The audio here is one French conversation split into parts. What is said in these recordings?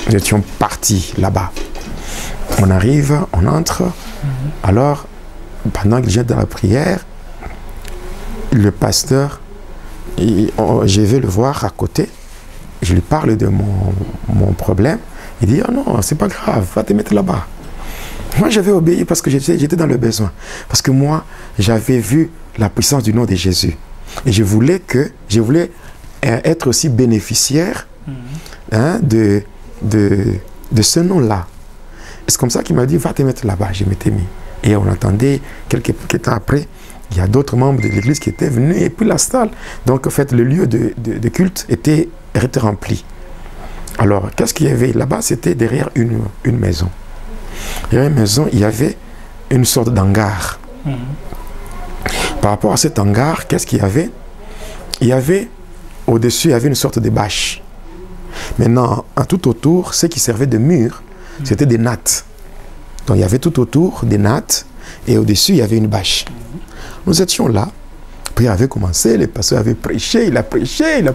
Nous étions partis là-bas. On arrive, on entre. Alors, pendant que j'étais dans la prière, le pasteur, je vais le voir à côté. Je lui parle de mon problème. Il dit, oh non, c'est pas grave, va te mettre là-bas. Moi, j'avais obéi parce que j'étais dans le besoin. Parce que moi, j'avais vu la puissance du nom de Jésus. Et je voulais être aussi bénéficiaire de ce nom-là. C'est comme ça qu'il m'a dit, va te mettre là-bas. Je m'étais mis. Et on attendait, quelques temps après, il y a d'autres membres de l'église qui étaient venus, et puis la salle. Donc, en fait, le lieu de culte était rempli. Alors, qu'est-ce qu'il y avait là-bas? C'était derrière une maison. Derrière une maison, il y avait une sorte d'hangar. Par rapport à cet hangar, qu'est-ce qu'il y avait? Il y avait, au-dessus, il y avait une sorte de bâche. Maintenant, tout autour, ce qui servait de mur, c'était des nattes. Donc, il y avait tout autour des nattes, et au-dessus, il y avait une bâche. Nous étions là. Puis il avait commencé, le pasteur avait prêché, il a prêché, il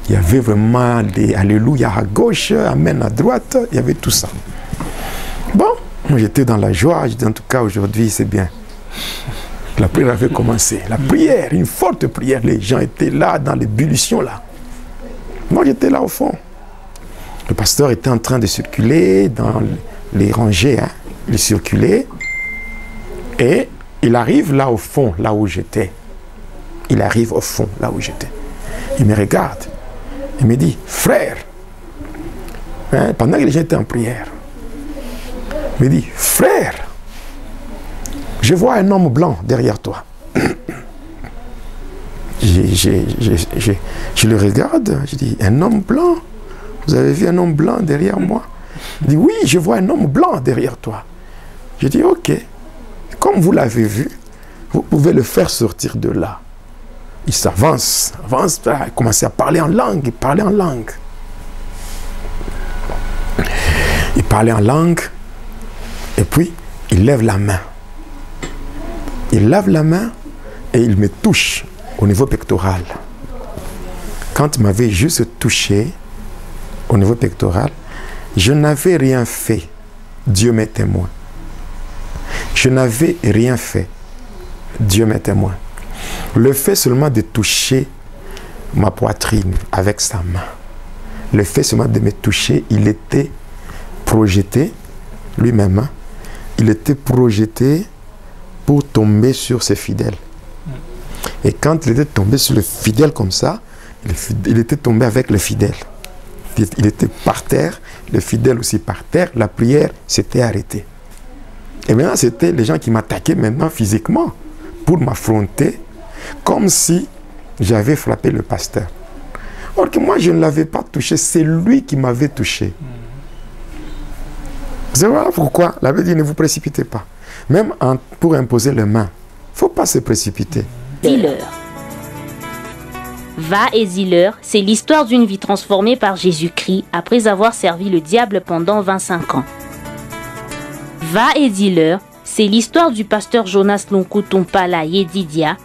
y avait vraiment des alléluia à gauche, amen à droite, il y avait tout ça. Bon, j'étais dans la joie, je dis en tout cas aujourd'hui c'est bien. La prière avait commencé, la prière, une forte prière, les gens étaient là dans l'ébullition là. Moi j'étais là au fond. Le pasteur était en train de circuler dans les rangées, il circulait et il arrive là au fond, là où j'étais. Il arrive au fond, là où j'étais. Il me regarde. Il me dit, frère, pendant que les gens étaient en prière, il me dit, frère, je vois un homme blanc derrière toi. Je le regarde, je dis, un homme blanc? Vous avez vu un homme blanc derrière moi? Il dit, oui, je vois un homme blanc derrière toi. Je dis, ok. Comme vous l'avez vu, vous pouvez le faire sortir de là. Il s'avance, avance, il commence à parler en langue, il parlait en langue. Il parlait en langue, et puis il lève la main. Il lève la main et il me touche au niveau pectoral. Quand il m'avait juste touché au niveau pectoral, je n'avais rien fait. Dieu m'est témoin. Je n'avais rien fait. Dieu m'est témoin. Le fait seulement de toucher ma poitrine avec sa main, le fait seulement de me toucher, il était projeté, lui-même, il était projeté pour tomber sur ses fidèles. Et quand il était tombé sur le fidèle comme ça, il était tombé avec le fidèle. Il était par terre, le fidèle aussi par terre, la prière s'était arrêtée. Et maintenant, c'était les gens qui m'attaquaient maintenant physiquement pour m'affronter, comme si j'avais frappé le pasteur. Or que moi, je ne l'avais pas touché, c'est lui qui m'avait touché. C'est voilà pourquoi la Bible dit ne vous précipitez pas. Même pour imposer les mains, il ne faut pas se précipiter. Dealer. Va et Dealer, c'est l'histoire d'une vie transformée par Jésus-Christ après avoir servi le diable pendant 25 ans. Va et Dealer, c'est l'histoire du pasteur Jonas Lonkutumpala Yedidia